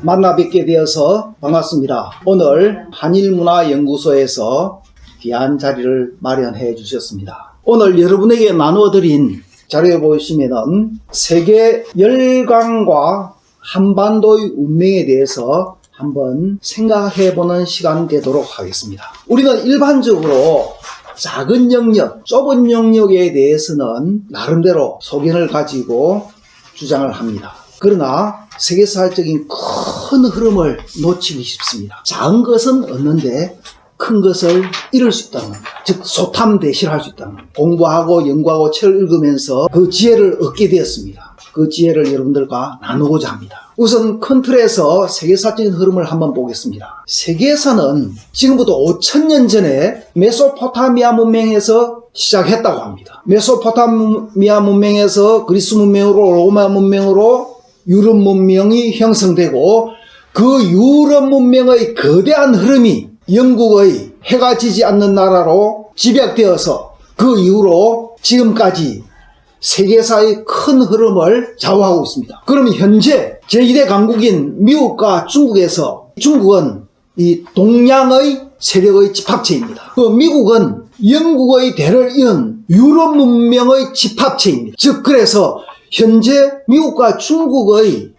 만나 뵙게 되어서 반갑습니다. 오늘 한일문화연구소에서 귀한 자리를 마련해 주셨습니다. 오늘 여러분에게 나누어드린 자료에 보시면은 세계 열강과 한반도의 운명에 대해서 한번 생각해보는 시간 되도록 하겠습니다. 우리는 일반적으로 작은 영역, 좁은 영역에 대해서는 나름대로 소견을 가지고 주장을 합니다. 그러나 세계사적인 큰 흐름을 놓치기 쉽습니다. 작은 것은 얻는데 큰 것을 잃을 수 있다는 겁니다. 즉 소탐대실할 수 있다는 겁니다. 공부하고 연구하고 책을 읽으면서 그 지혜를 얻게 되었습니다. 그 지혜를 여러분들과 나누고자 합니다. 우선 큰 틀에서 세계사적인 흐름을 한번 보겠습니다. 세계사는 지금부터 5000년 전에 메소포타미아 문명에서 시작했다고 합니다. 메소포타미아 문명에서 그리스 문명으로 로마 문명으로 유럽 문명이 형성되고 그 유럽 문명의 거대한 흐름이 영국의 해가 지지 않는 나라로 집약되어서 그 이후로 지금까지 세계사의 큰 흐름을 좌우하고 있습니다. 그러면 현재 제2대 강국인 미국과 중국에서 중국은 이 동양의 세력의 집합체입니다. 그 미국은 영국의 대를 이은 유럽 문명의 집합체입니다. 즉 그래서 현재 미국과 중국의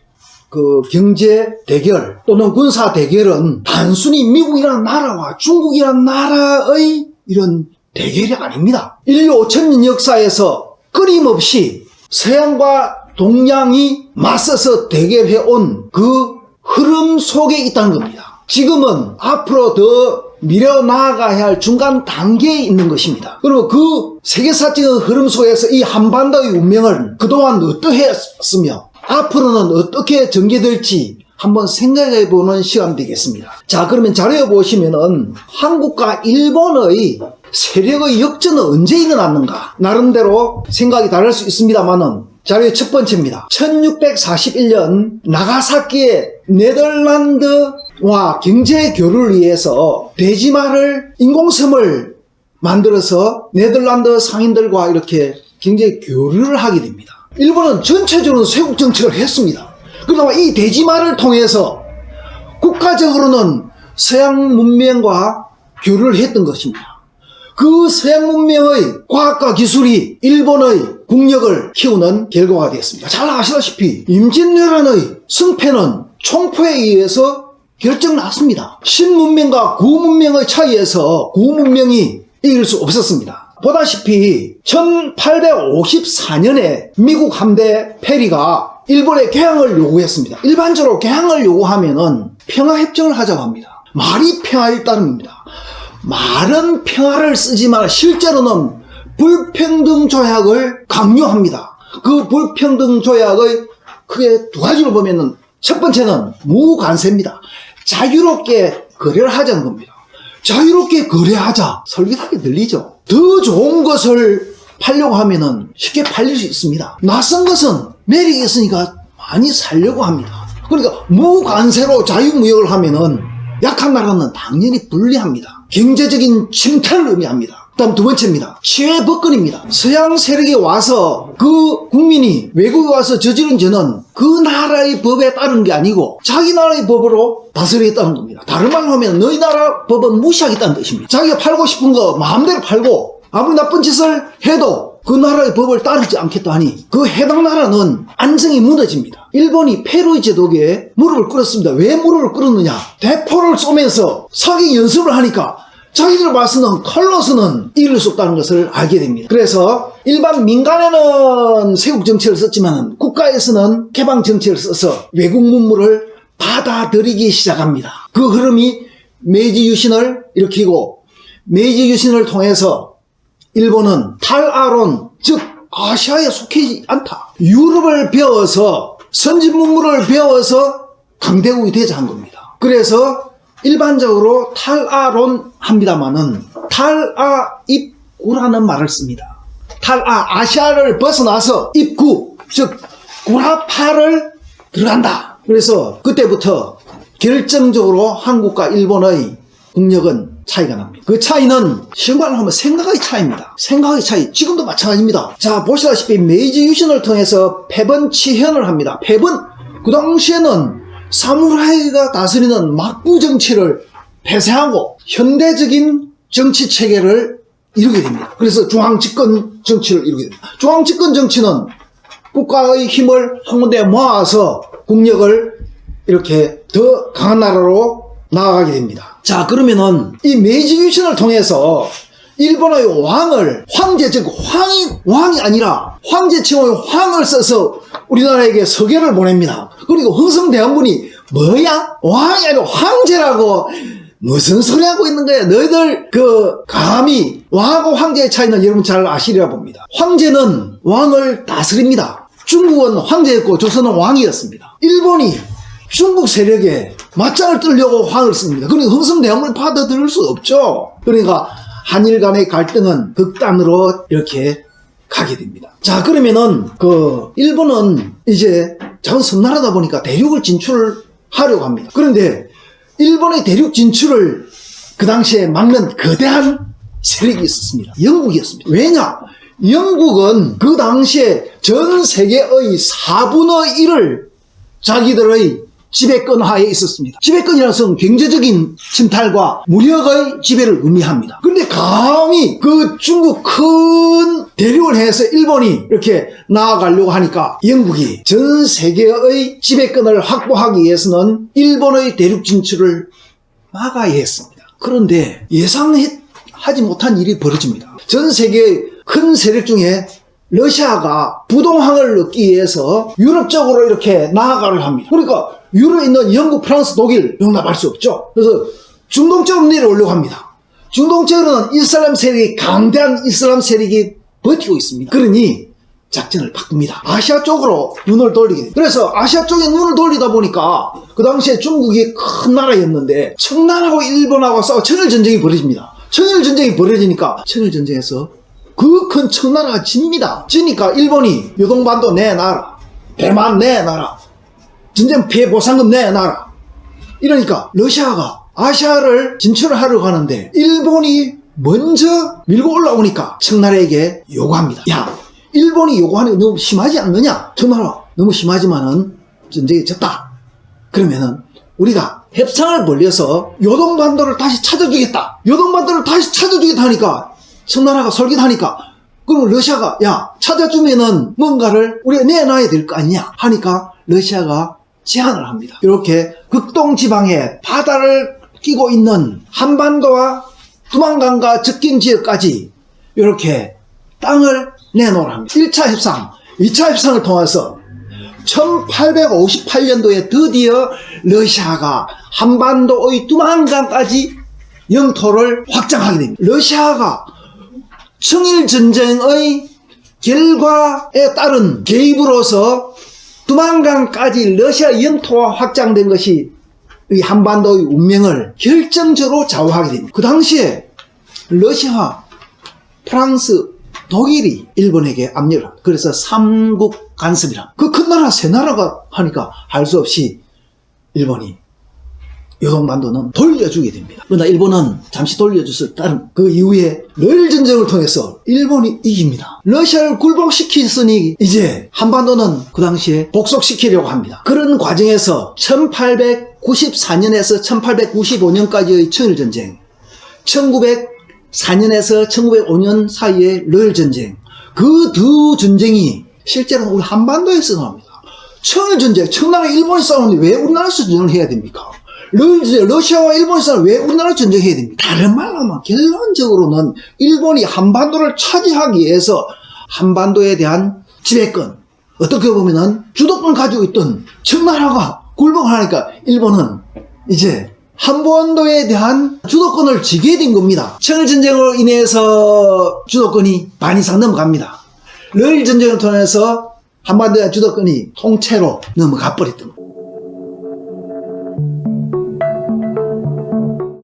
그 경제 대결 또는 군사 대결은 단순히 미국이라는 나라와 중국이라는 나라의 이런 대결이 아닙니다. 인류 5000년 역사에서 끊임없이 서양과 동양이 맞서서 대결해온 그 흐름 속에 있다는 겁니다. 지금은 앞으로 더 미려 나아가야 할 중간 단계에 있는 것입니다. 그리고 그 세계사적인 흐름 속에서 이 한반도의 운명을 그동안 어떻게 했으며 앞으로는 어떻게 전개될지 한번 생각해보는 시간 되겠습니다. 자, 그러면 자료에 보시면은 한국과 일본의 세력의 역전은 언제 일어났는가? 나름대로 생각이 다를 수 있습니다만은 자료의 첫 번째입니다. 1641년 나가사키의 네덜란드와 경제 교류를 위해서 대지마를 인공섬을 만들어서 네덜란드 상인들과 이렇게 경제 교류를 하게 됩니다. 일본은 전체적으로 쇄국 정책을 했습니다. 그러나 이 대지마를 통해서 국가적으로는 서양 문명과 교류를 했던 것입니다. 그 서양 문명의 과학과 기술이 일본의 국력을 키우는 결과가 되었습니다. 잘 아시다시피 임진왜란의 승패는 총포에 의해서 결정났습니다. 신문명과 구문명의 차이에서 구문명이 이길 수 없었습니다. 보다시피 1854년에 미국 함대 페리가 일본에 개항을 요구했습니다. 일반적으로 개항을 요구하면은 평화협정을 하자고 합니다. 말이 평화일 따름입니다. 말은 평화를 쓰지만 실제로는 불평등 조약을 강요합니다. 그 불평등 조약의 크게 두 가지로 보면은 첫 번째는 무관세입니다. 자유롭게 거래를 하자는 겁니다. 자유롭게 거래하자. 솔깃하게 들리죠? 더 좋은 것을 팔려고 하면은 쉽게 팔릴 수 있습니다. 낯선 것은 매력이 있으니까 많이 살려고 합니다. 그러니까 무관세로 자유무역을 하면은 약한 나라는 당연히 불리합니다. 경제적인 침탈을 의미합니다. 다음 두 번째입니다. 치외법권입니다. 서양 세력이 와서 그 국민이 외국에 와서 저지른 죄는 그 나라의 법에 따른 게 아니고 자기 나라의 법으로 다스리겠다는 겁니다. 다른 말로 하면 너희 나라 법은 무시하겠다는 뜻입니다. 자기가 팔고 싶은 거 마음대로 팔고 아무리 나쁜 짓을 해도 그 나라의 법을 따르지 않겠다 하니 그 해당 나라는 안정이 무너집니다. 일본이 페루의 제독에 무릎을 꿇었습니다. 왜 무릎을 꿇었느냐? 대포를 쏘면서 사기 연습을 하니까 자기들 봐서는 칼로서는 이길 수 없다는 것을 알게 됩니다. 그래서 일반 민간에는 세국 정책을 썼지만 국가에서는 개방 정책을 써서 외국 문물을 받아들이기 시작합니다. 그 흐름이 메이지 유신을 일으키고 메이지 유신을 통해서 일본은 탈아론, 즉 아시아에 속하지 않다. 유럽을 배워서 선진 문물을 배워서 강대국이 되자 한 겁니다. 그래서 일반적으로 탈아론 합니다만은 탈아 입구라는 말을 씁니다. 아시아를 벗어나서 입구, 즉 구라파를 들어간다. 그래서 그때부터 결정적으로 한국과 일본의 국력은 차이가 납니다. 그 차이는 쉬운 말로 하면 생각의 차이입니다. 생각의 차이, 지금도 마찬가지입니다. 자, 보시다시피 메이지 유신을 통해서 패번 치현을 합니다. 패번, 그 당시에는 사무라이가 다스리는 막부 정치를 폐쇄하고 현대적인 정치 체계를 이루게 됩니다. 그래서 중앙집권 정치를 이루게 됩니다. 중앙집권 정치는 국가의 힘을 한 군데 모아서 국력을 이렇게 더 강한 나라로 나아가게 됩니다. 자, 그러면은 이 메이지 유신을 통해서 일본의 왕을 황제, 즉 왕이 아니라 황제칭의 황을 써서 우리나라에게 서계를 보냅니다. 그리고 흥성대원군이 뭐야? 왕이 아니라 황제라고 무슨 소리 하고 있는 거야? 너희들 감히 왕하고 황제의 차이는 여러분 잘 아시리라 봅니다. 황제는 왕을 다스립니다. 중국은 황제였고 조선은 왕이었습니다. 일본이 중국 세력에 맞짱을 뜨려고 황을 씁니다. 그러니까 흥성대원군을 받아들일 수 없죠. 그러니까 한일 간의 갈등은 극단으로 이렇게 가게 됩니다. 자, 그러면은 일본은 이제 작은 섬나라다 보니까 대륙을 진출하려고 합니다. 그런데 일본의 대륙 진출을 그 당시에 막는 거대한 세력이 있었습니다. 영국이었습니다. 왜냐? 영국은 그 당시에 전 세계의 4분의 1을 자기들의 지배권 하에 있었습니다. 지배권이라는 것은 경제적인 침탈과 무력의 지배를 의미합니다. 그런데 감히 그 중국 큰 대륙을 해서 일본이 이렇게 나아가려고 하니까 영국이 전 세계의 지배권을 확보하기 위해서는 일본의 대륙 진출을 막아야 했습니다. 그런데 예상하지 못한 일이 벌어집니다. 전 세계의 큰 세력 중에 러시아가 부동항을 얻기 위해서 유럽 쪽으로 이렇게 나아가려 합니다. 그러니까 유럽에 있는 영국, 프랑스, 독일 용납할 수 없죠. 그래서 중동 쪽으로 내려오려고 합니다. 중동 쪽으로는 이슬람 세력이, 강대한 이슬람 세력이 버티고 있습니다. 그러니 작전을 바꿉니다. 아시아 쪽으로 눈을 돌리게 됩니다. 그래서 아시아 쪽에 눈을 돌리다 보니까 그 당시에 중국이 큰 나라였는데 청나라하고 일본하고 싸워 청일전쟁이 벌어집니다. 청일전쟁이 벌어지니까 청일전쟁에서 그 큰 청나라가 집니다. 지니까 일본이 요동반도 내놔라, 대만 내놔라, 전쟁 피해 보상금 내놔라. 이러니까 러시아가 아시아를 진출하려고 하는데 일본이 먼저 밀고 올라오니까 청나라에게 요구합니다. 야, 일본이 요구하는 게 너무 심하지 않느냐? 청나라 너무 심하지만은 전쟁이 졌다. 그러면은 우리가 협상을 벌려서 요동반도를 다시 찾아주겠다. 요동반도를 다시 찾아주겠다 하니까 청나라가 솔깃하니까, 그럼 러시아가 야, 찾아주면은 뭔가를 우리가 내놔야 될 거 아니냐 하니까 러시아가 제안을 합니다. 이렇게 극동지방에 바다를 끼고 있는 한반도와 두만강과 접경 지역까지 이렇게 땅을 내놓으라 합니다. 1차 협상, 2차 협상을 통해서 1858년도에 드디어 러시아가 한반도의 두만강까지 영토를 확장하게 됩니다. 러시아가 청일전쟁의 결과에 따른 개입으로서 두만강까지 러시아 영토화 확장된 것이 이 한반도의 운명을 결정적으로 좌우하게 됩니다. 그 당시에 러시아, 프랑스, 독일이 일본에게 압력을 합니다. 그래서 삼국 간섭이라, 그 큰 나라 세 나라가 하니까 할 수 없이 일본이 요동반도는 돌려주게 됩니다. 그러나 일본은 잠시 돌려줬을 따른 그 이후에 러일전쟁을 통해서 일본이 이깁니다. 러시아를 굴복시켰으니 이제 한반도는 그 당시에 복속시키려고 합니다. 그런 과정에서 1894년에서 1895년까지의 청일전쟁, 1904년에서 1905년 사이의 러일전쟁, 그 두 전쟁이 실제로 우리 한반도에서 나옵니다. 청일전쟁, 청나라 일본이 싸우는데 왜 우리나라에서 전쟁을 해야 됩니까? 러시아와 일본이 싸우면 왜 우리나라 전쟁해야 됩니까? 다른 말로 하면 결론적으로는 일본이 한반도를 차지하기 위해서 한반도에 대한 지배권, 어떻게 보면은 주도권 가지고 있던 청나라가 굴복을 하니까 일본은 이제 한반도에 대한 주도권을 지게 된 겁니다. 청일전쟁으로 인해서 주도권이 반 이상 넘어갑니다. 러일전쟁을 통해서 한반도의 주도권이 통째로 넘어가 버렸던 겁니다.